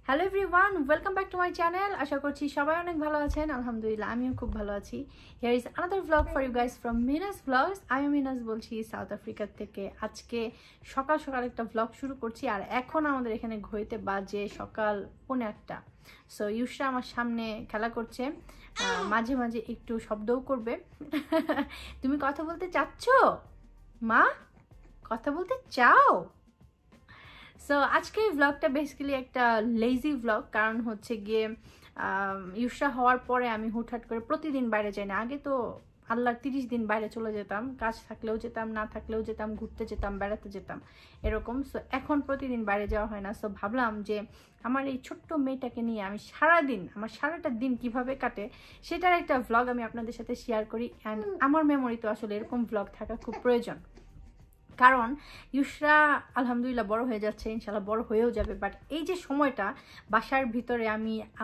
Hello everyone, welcome back to my channel. আশা করছি সবাই অনেক ভালো আছেন। আলহামদুলিল্লাহ আমিও খুব ভালো আছি। Here is another blog for you guys from Minas blogs. আমি মিনাস বলছি সাউথ আফ্রিকা থেকে। আজকে সকাল সকাল একটা ব্লগ শুরু করছি, আর এখন আমাদের এখানে ঘড়িতে বাজে সকাল 1:30। সো ইউসরা আমার সামনে খেলা করছে, মাঝে মাঝে একটু শব্দও করবে। তুমি কথা বলতে চাচ্ছ মা? কথা বলতে চাও? সো আজকের ব্লগটা বেসিক্যালি একটা লেজি ব্লগ, কারণ হচ্ছে গিয়ে ইউসরা হওয়ার পরে আমি হুটহাট করে প্রতিদিন বাইরে যাই না। আগে তো আল্লাহর 30 দিন বাইরে চলে যেতাম, কাজ থাকলেও যেতাম, না থাকলেও যেতাম, ঘুরতে যেতাম, বেড়াতে যেতাম, এরকম। সো এখন প্রতিদিন বাইরে যাওয়া হয় না। সো ভাবলাম যে আমার এই ছোট্ট মেয়েটাকে নিয়ে আমি আমার সারাটা দিন কিভাবে কাটে সেটার একটা ব্লগ আমি আপনাদের সাথে শেয়ার করি। অ্যান্ড আমার মেমোরি তো আসলে এরকম ব্লগ থাকা খুব প্রয়োজন, কারণ ইউসরা আলহামদুলিল্লাহ বড় হয়ে যাচ্ছে, ইনশাল্লাহ বড় হয়েও যাবে। বাট এই যে সময়টা বাসার ভিতরে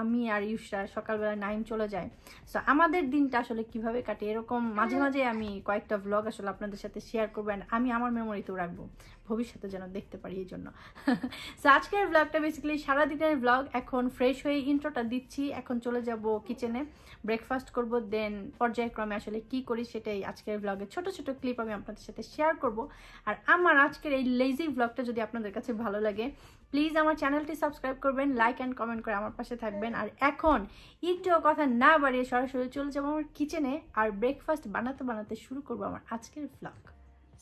আমি আর ইউসরা সকালবেলা নাইম চলে যায়, সো আমাদের দিনটা আসলে কিভাবে কাটে এরকম মাঝে মাঝে আমি কয়েকটা ব্লগ আসলে আপনাদের সাথে শেয়ার করবো, অ্যান্ড আমি আমার মেমোরিতেও রাখবো, ভবিষ্যতে যেন দেখতে পারি এই জন্য। সো আজকের ব্লগটা বেসিক্যালি সারাদিনের ব্লগ। এখন ফ্রেশ হয়ে ইন্ট্রোটা দিচ্ছি, এখন চলে যাব কিচেনে, ব্রেকফাস্ট করব, দেন পর্যায়ক্রমে আসলে কি করি সেটাই আজকের ব্লগে ছোট ছোট ক্লিপ আমি আপনাদের সাথে শেয়ার করব। আর আমার আজকের এই লেজি ব্লগটা যদি আপনাদের কাছে ভালো লাগে, প্লিজ আমার চ্যানেলটি সাবস্ক্রাইব করবেন, লাইক অ্যান্ড কমেন্ট করে আমার পাশে থাকবেন। আর এখন একটুও কথা না বাড়িয়ে সরাসরি চলে যাবো আমার কিচেনে, আর ব্রেকফাস্ট বানাতে বানাতে শুরু করবো আমার আজকের ব্লগ।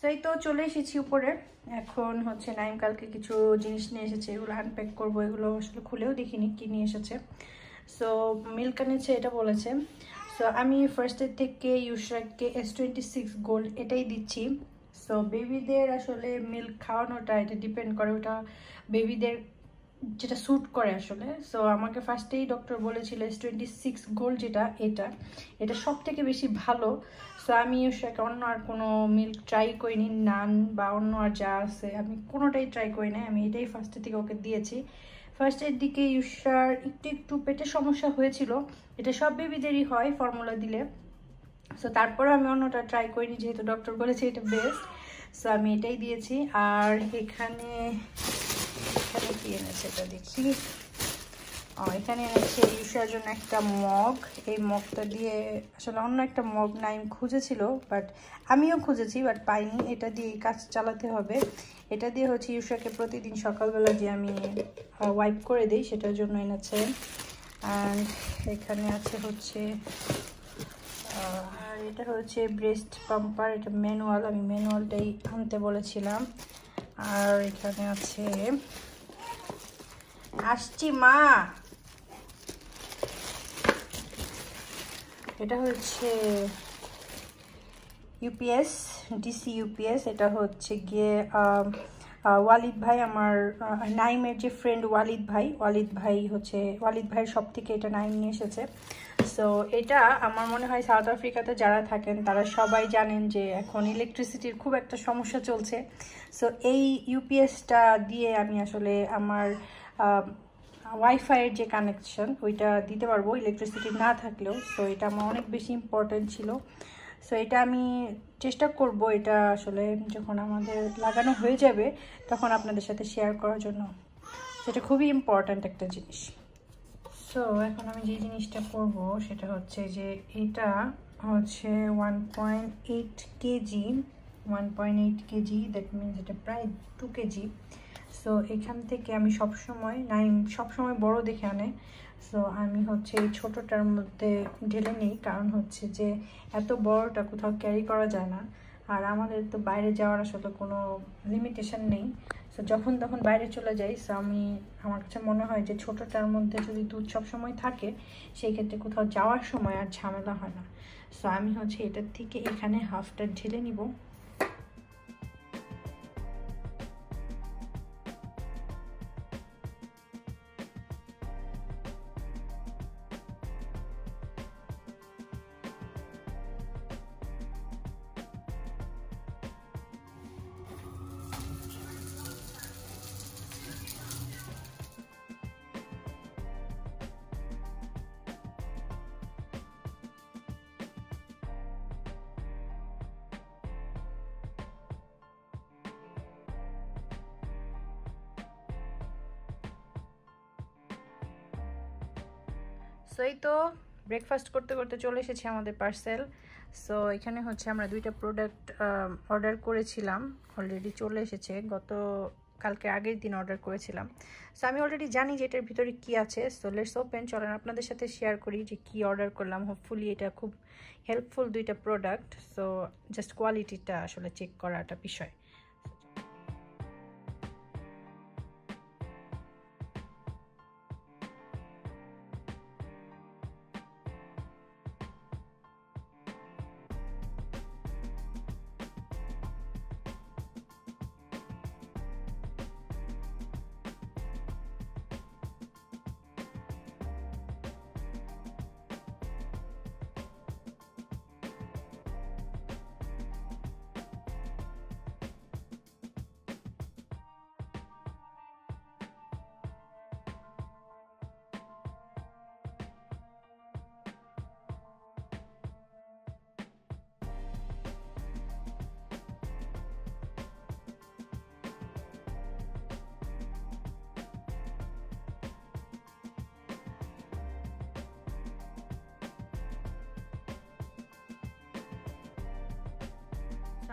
সেই তো চলে এসেছি উপরে। এখন হচ্ছে নাইম কালকে কিছু জিনিস নিয়ে এসেছে, এগুলো আনপ্যাক করবো। এগুলো আসলে খুলেও দেখিনি কি নিয়ে এসেছে। সো মিল্ক এনেছে, এটা বলেছে। সো আমি ফার্স্টের থেকে ইউসরাকে S26 গোল্ড এটাই দিচ্ছি। সো বেবিদের আসলে মিল্ক খাওয়ানোটা এটা ডিপেন্ড করে, ওটা বেবিদের যেটা স্যুট করে আসলে। সো আমাকে ফার্স্টেই ডক্টর বলেছিল S26 গোল্ড যেটা, এটা সব থেকে বেশি ভালো। সো আমি ইউসরাকে অন্য আর কোনো মিল্ক ট্রাই করিনি, নান বা অন্য আর যা আছে আমি কোনোটাই ট্রাই করি না। আমি এটাই ফার্স্টের থেকে ওকে দিয়েছি। ফার্স্টের দিকে ইউসার একটু পেটের সমস্যা হয়েছিল, এটা সব বেবিদেরই হয় ফর্মুলা দিলে। সো তারপরে আমি অন্যটা ট্রাই করিনি, যেহেতু ডক্টর বলেছে এটা বেস্ট। সো আমি এটাই দিয়েছি। আর এখানে কি এনেছে এটা দেখি। এখানে এনেছে ইউসার জন্য একটা মগ। এই মগটা দিয়ে আসলে অন্য একটা মগ নাইম খুঁজেছিল, বাট আমিও খুঁজেছি বাট পাইনি। এটা দিয়ে কাজ চালাতে হবে। এটা দিয়ে হচ্ছে ইউসাকে প্রতিদিন সকালবেলা যে আমি ওয়াইপ করে দিই সেটার জন্য এনেছে। অ্যান্ড এখানে আছে হচ্ছে আর এটা হচ্ছে ব্রেস্ট পাম্পার, এটা ম্যানুয়াল, আমি ম্যানুয়ালটাই আনতে বলেছিলাম। আর এখানে আছে, আসছি মা, এটা হচ্ছে ইউপিএস, ডিসি ইউপিএস। এটা হচ্ছে গিয়ে ওয়ালিদ ভাই, আমার নাইমের যে ফ্রেন্ড ওয়ালিদ ভাইয়ের সব থেকে এটা নাইম নিয়ে এসেছে। সো এটা আমার মনে হয় সাউথ আফ্রিকাতে যারা থাকেন তারা সবাই জানেন যে এখন ইলেকট্রিসিটির খুব একটা সমস্যা চলছে। সো এই ইউপিএসটা দিয়ে আমি আসলে আমার ওয়াইফাইয়ের যে কানেকশন ওইটা দিতে পারবো ইলেকট্রিসিটি না থাকলেও। সো এটা আমার অনেক বেশি ইম্পর্টেন্ট ছিল। সো এটা আমি চেষ্টা করব, এটা আসলে যখন আমাদের লাগানো হয়ে যাবে তখন আপনাদের সাথে শেয়ার করার জন্য। সেটা খুবই ইম্পর্ট্যান্ট একটা জিনিস। সো এখন আমি যে জিনিসটা করব সেটা হচ্ছে যে এটা হচ্ছে 1.8 কেজি, 1.8 কেজি, দ্যাট মিনস এটা প্রায় 2 কেজি। সো এখান থেকে আমি সবসময় বড় দেখে আনে। সো আমি হচ্ছে এই ছোটোটার মধ্যে ঢেলে নিই, কারণ হচ্ছে যে এত বড়টা কোথাও ক্যারি করা যায় না। আর আমাদের তো বাইরে যাওয়ার আসলে কোনো লিমিটেশন নেই। সো যখন তখন বাইরে চলে যাই। সো আমার কাছে মনে হয় যে ছোটোটার মধ্যে যদি দুধ সবসময় থাকে সেই ক্ষেত্রে কোথাও যাওয়ার সময় আর ঝামেলা হয় না। সো আমি হচ্ছে এটার থেকে এখানে হাফটা ঢেলে নিব। সো এই তো ব্রেকফাস্ট করতে করতে চলে এসেছে আমাদের পার্সেল। সো এখানে হচ্ছে আমরা 2টা প্রোডাক্ট অর্ডার করেছিলাম, অলরেডি চলে এসেছে। কালকে আগের দিন অর্ডার করেছিলাম। সো আমি অলরেডি জানি যে এটার ভিতরে কি আছে। সো লেটস ওপেন, চলেন আপনাদের সাথে শেয়ার করি যে কি অর্ডার করলাম। হোপফুলি এটা খুব হেল্পফুল 2টা প্রোডাক্ট। সো জাস্ট কোয়ালিটিটা আসলে চেক করাটা বিষয়।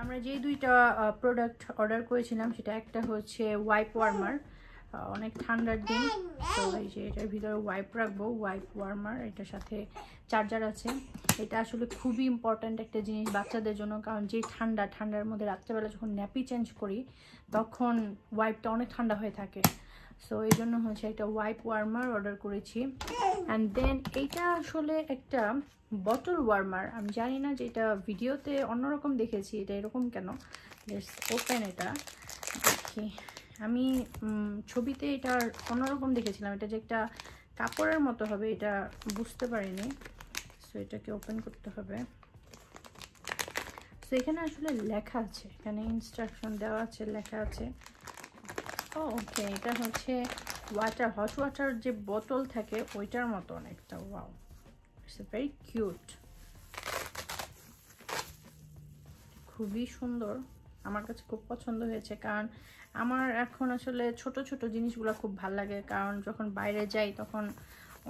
আমরা যেই 2টা প্রোডাক্ট অর্ডার করেছিলাম সেটা একটা হচ্ছে ওয়াইপ ওয়ার্মার। অনেক ঠান্ডার দিন, তো এই যে এটার ভিতরে ওয়াইপ রাখবো, ওয়াইপ ওয়ার্মার। এটার সাথে চার্জার আছে। এটা আসলে খুবই ইম্পর্ট্যান্ট একটা জিনিস বাচ্চাদের জন্য, কারণ যেই ঠান্ডার মধ্যে রাত্রেবেলা যখন ন্যাপি চেঞ্জ করি তখন ওয়াইপটা অনেক ঠান্ডা হয়ে থাকে। সো এই জন্য হচ্ছে একটা ওয়াইপ ওয়ার্মার অর্ডার করেছি। অ্যান্ড দেন এইটা আসলে একটা বটল ওয়ার্মার। আমি জানি না যে এটা ভিডিওতে অন্যরকম দেখেছি, এটা এরকম কেন। লেটস ওপেন এটা দেখি। আমি ছবিতে এটা অন্যরকম দেখেছিলাম, এটা যে একটা কাপড়ের মতো হবে এটা বুঝতে পারিনি। সো এটাকে ওপেন করতে হবে। সো এখানে আসলে লেখা আছে, এখানে ইনস্ট্রাকশন দেওয়া আছে, লেখা আছে। ওকে, এটা হচ্ছে ওয়াটার, হট ওয়াটার যে বোতল থাকে ওইটার মতো অনেকটা। ওয়াও, ইটস ভেরি কিউট, খুবই সুন্দর। আমার কাছে খুব পছন্দ হয়েছে, কারণ আমার এখন আসলে ছোট ছোট জিনিসগুলো খুব ভালো লাগে। কারণ যখন বাইরে যাই তখন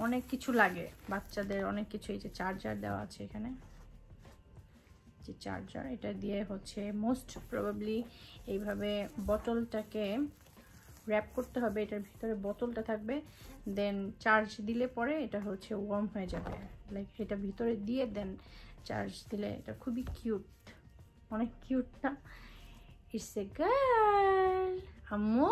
অনেক কিছু লাগে বাচ্চাদের, অনেক কিছু। এই যে চার্জার দেওয়া আছে এখানে, যে চার্জার, এটা দিয়ে হচ্ছে মোস্ট প্রবাবলি এইভাবে বোতলটাকে র্যাপ করতে হবে। এটার ভিতরে বোতলটা থাকবে, দেন চার্জ দিলে পরে এটা হচ্ছে ওয়ার্ম হয়ে যাবে। লাইক এটা ভিতরে দিয়ে দেন চার্জ দিলে। এটা খুবই কিউট, অনেক কিউট না? ইটস এ গার্ল আম্মু,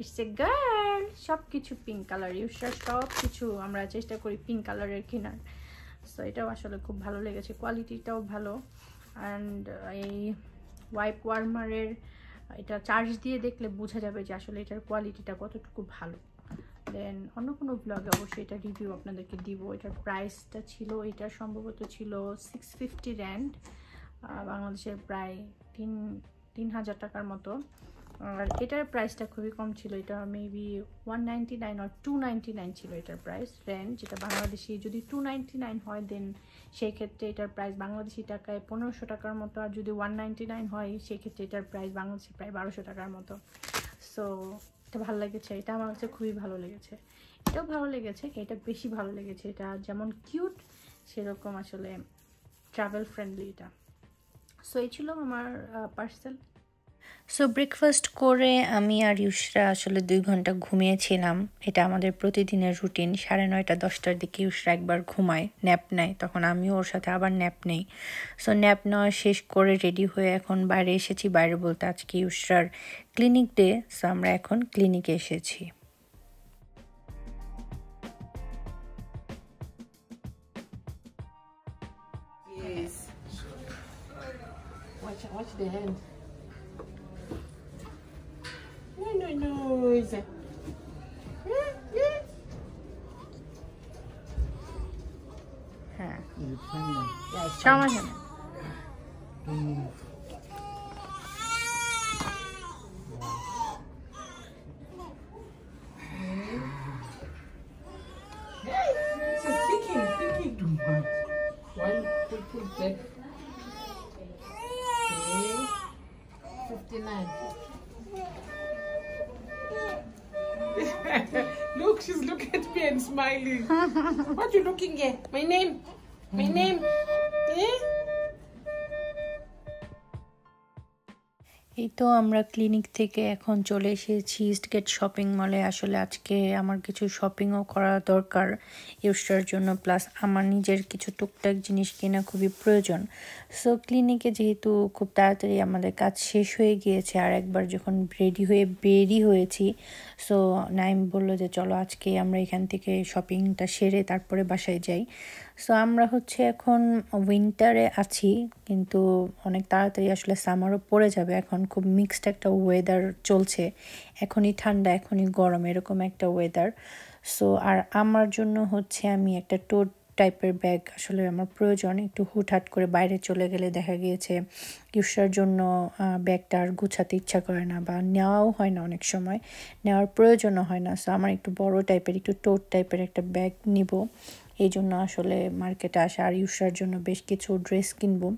ইটস এ গার্ল। সব কিছু পিঙ্ক কালার, ইউসার সব কিছু আমরা চেষ্টা করি পিঙ্ক কালারের কেনার। সো এটাও আসলে খুব ভালো লেগেছে, কোয়ালিটিটাও ভালো। অ্যান্ড এই ওয়াইপ ওয়ার্মারের এটা চার্জ দিয়ে দেখলে বোঝা যাবে যে আসলে এটার কোয়ালিটিটা কতটুকু ভালো। দেন অন্য কোনো ব্লগে অবশ্যই এটা রিভিউ আপনাদেরকে দিব। এটার প্রাইসটা ছিল, এটার সম্ভবত ছিল 650 র‍্যান্ড, বাংলাদেশের প্রায় 3000 টাকার মতো। আর এটার প্রাইসটা খুবই কম ছিল, এটা মেবি 199 আর 299 ছিল এটার প্রাইস রেঞ্জ। যেটা বাংলাদেশি যদি 299 হয় দেন সেই ক্ষেত্রে এটার প্রাইস বাংলাদেশি টাকায় 1500 টাকার মতো। আর যদি 199 হয় সেই ক্ষেত্রে এটার প্রাইস বাংলাদেশি প্রায় 1200 টাকার মতো। সো এটা ভালো লেগেছে, এটা আমার কাছে খুবই ভালো লেগেছে। এটাও ভালো লেগেছে, এটা বেশি ভালো লেগেছে। এটা যেমন কিউট সেরকম আসলে ট্রাভেল ফ্রেন্ডলি এটা। সো এই ছিল আমার পার্সেল। সো ব্রেকফাস্ট করে আমি আর ইউসরা আসলে 2 ঘন্টা ঘুমিয়েছিলাম। এটা আমাদের প্রতিদিনের রুটিন। 9:30 10টার দিকে ইউসরা একবার ঘুমায়, ন্যাপ নেয়, তখন আমিও ওর সাথে আবার ন্যাপ নেই। সো ন্যাপ নেওয়া শেষ করে রেডি হয়ে এখন বাইরে এসেছি। বাইরে বলতে আজকে ইউসরার ক্লিনিক ডে। সো আমরা এখন ক্লিনিকে এসেছি। Watch the hand. No. হ্যাঁ, Yeah, it's সমস্যা নেই। She's thinking too much. One, pull back. Okay. 59. Look, she's looking at me and smiling. What you looking at? My name. My name. Eh? এই তো আমরা ক্লিনিক থেকে এখন চলে এসেছি ইস্টগেট শপিং মলে। আসলে আজকে আমার কিছু শপিংও করা দরকার ইউস্টার জন্য, প্লাস আমার নিজের কিছু টুকটাক জিনিস কেনা খুবই প্রয়োজন। সো ক্লিনিকে যেহেতু খুব তাড়াতাড়ি আমাদের কাজ শেষ হয়ে গিয়েছে, আর একবার যখন রেডি হয়ে বেরি হয়েছি, সো নাইম বলল যে চলো আজকে আমরা এখান থেকে শপিংটা সেরে তারপরে বাসায় যাই। সো আমরা হচ্ছে এখন উইন্টারে আছি, কিন্তু অনেক তাড়াতাড়ি আসলে সামারও পড়ে যাবে। এখন খুব মিক্সড একটা ওয়েদার চলছে, এখনই ঠান্ডা এখনই গরম এরকম একটা ওয়েদার। সো আর আমার জন্য হচ্ছে আমি একটা টোট টাইপের ব্যাগ আসলে আমার প্রয়োজন। একটু হুটহাট করে বাইরে চলে গেলে দেখা গিয়েছে ইউসার জন্য ব্যাগটা আর গুছাতে ইচ্ছা করে না, বা নেওয়াও হয় না, অনেক সময় নেওয়ার প্রয়োজনও হয় না। সো আমার একটু বড় টাইপের একটু টোট টাইপের একটা ব্যাগ নিব, এই জন্য আসলে মার্কেটে আসা। আর ইউসার জন্য বেশ কিছু ড্রেস কিনবো।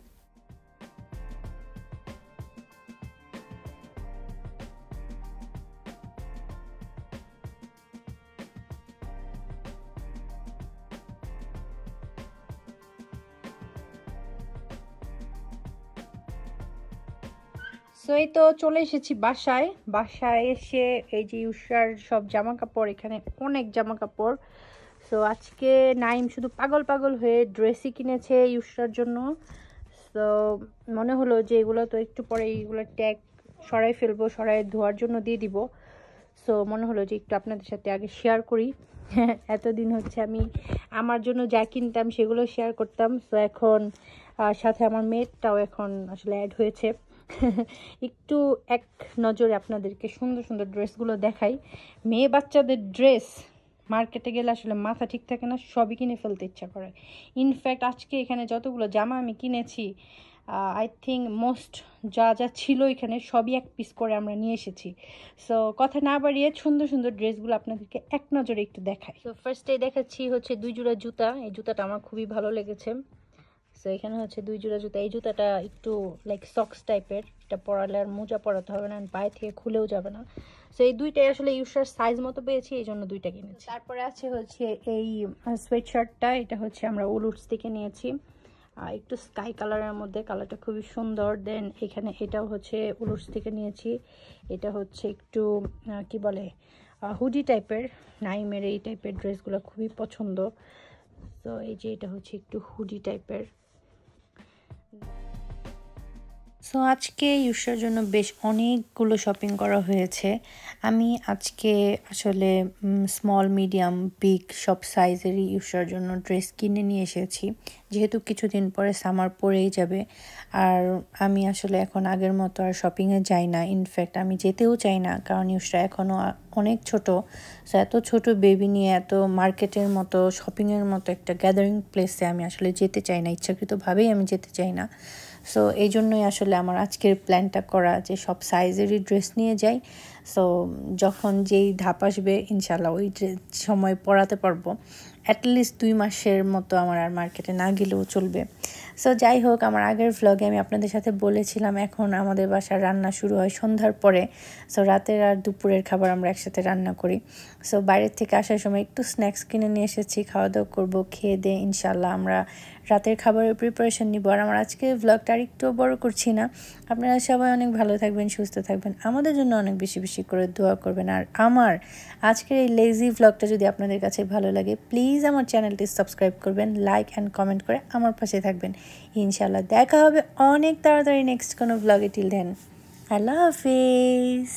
সো এই তো চলে এসেছি বাসায়। বাসায় এসে এই যে ইউসার সব জামা কাপড়, এখানে অনেক জামা কাপড়। সো আজকে নাইম শুধু পাগল পাগল হয়ে ড্রেসই কিনেছে ইউসার জন্য। সো মনে হলো যে এগুলো তো একটু পরে এইগুলো ট্যাগ সরাই ফেলবো, সরাই ধোয়ার জন্য দিয়ে দিব। সো মনে হলো যে একটু আপনাদের সাথে আগে শেয়ার করি। এতদিন হচ্ছে আমি আমার জন্য যা কিনতাম সেগুলো শেয়ার করতাম। সো এখন সাথে আমার মেয়েটাও এখন আসলে অ্যাড হয়েছে। একটু এক নজরে আপনাদেরকে সুন্দর সুন্দর ড্রেসগুলো দেখাই। মেয়ে বাচ্চাদের ড্রেস মার্কেটে গেলে আসলে মাথা ঠিক থাকে না, সবই কিনে ফেলতে ইচ্ছা করে। ইনফ্যাক্ট আজকে এখানে যতগুলো জামা আমি কিনেছি, আই থিঙ্ক মোস্ট যা যা ছিল এখানে সবই এক পিস করে আমরা নিয়ে এসেছি। সো কথা না বাড়িয়ে সুন্দর সুন্দর ড্রেসগুলো আপনাদেরকে এক নজরে একটু দেখাই। সো ফার্স্টে দেখাচ্ছি হচ্ছে 2 জোড়া জুতা। এই জুতাটা আমার খুবই ভালো লেগেছে। সো এখানে হচ্ছে 2 জোড়া জুতা। এই জুতাটা একটু লাইক সক্স টাইপের, এটা পরালে আর মোজা পরাতে হবে না, পায়ে থেকে খুলেও যাবে না। সো এই দুইটাই আসলে ইউসার সাইজ মতো পেয়েছি, এই জন্য দুইটা কিনেছি। তারপরে আছে হচ্ছে এই সোয়েট শার্টটা, এটা হচ্ছে আমরা উলুটস থেকে নিয়েছি, একটু স্কাই কালারের মধ্যে, কালারটা খুবই সুন্দর। দেন এখানে এটাও হচ্ছে উলুটস থেকে নিয়েছি, এটা হচ্ছে একটু কি বলে হুডি টাইপের। নাইমের এই টাইপের ড্রেসগুলো খুবই পছন্দ। তো এই যে এটা হচ্ছে একটু হুডি টাইপের। সো আজকে ইউসার জন্য বেশ অনেকগুলো শপিং করা হয়েছে। আমি আজকে আসলে স্মল মিডিয়াম বিগ সব সাইজেরই ইউসার জন্য ড্রেস কিনে নিয়ে এসেছি, যেহেতু কিছুদিন পরে সামার পড়েই যাবে। আর আমি আসলে এখন আগের মতো আর শপিংয়ে যাই না, ইনফ্যাক্ট আমি যেতেও চাই না, কারণ ইউসার এখনও অনেক ছোট। সো এত ছোট বেবি নিয়ে এত মার্কেটের মতো শপিংয়ের মতো একটা গ্যাদারিং প্লেসে আমি আসলে যেতে চাই না, ইচ্ছাকৃতভাবেই আমি যেতে চাই না। সো এই জন্যই আসলে আমার আজকের প্ল্যানটা করা যে সব সাইজেরই ড্রেস নিয়ে যাই। সো যখন যেই ধাপ আসবে ইনশাল্লাহ ওই সময় পরাতে পারবো। অ্যাটলিস্ট 2 মাসের মতো আমার আর মার্কেটে না গেলেও চলবে। সো যাই হোক, আমার আগের ভ্লগে আমি আপনাদের সাথে বলেছিলাম এখন আমাদের বাসার রান্না শুরু হয় সন্ধ্যার পরে। সো রাতের আর দুপুরের খাবার আমরা একসাথে রান্না করি। সো বাইরের থেকে আসার সময় একটু স্ন্যাক্স কিনে নিয়ে এসেছি, খাওয়া দাওয়া করবো, খেয়ে দিয়ে ইনশাল্লাহ আমরা রাতের খাবারের প্রিপারেশন নিব। আর আমার আজকে ভ্লগটা আর একটু বড় করছি না। আপনারা সবাই অনেক ভালো থাকবেন, সুস্থ থাকবেন, আমাদের জন্য অনেক বেশি বেশি করে দোয়া করবেন। আর আমার আজকের এই লেজি ভ্লগটা যদি আপনাদের কাছে ভালো লাগে, প্লিজ আমার চ্যানেলটি সাবস্ক্রাইব করবেন, লাইক অ্যান্ড কমেন্ট করে আমার পাশে থাকবেন। ইনশাল্লাহ দেখা হবে অনেক তাড়াতাড়ি নেক্সট কোনো ভ্লগে। টিল দেন আল্লাহ হাফিজ।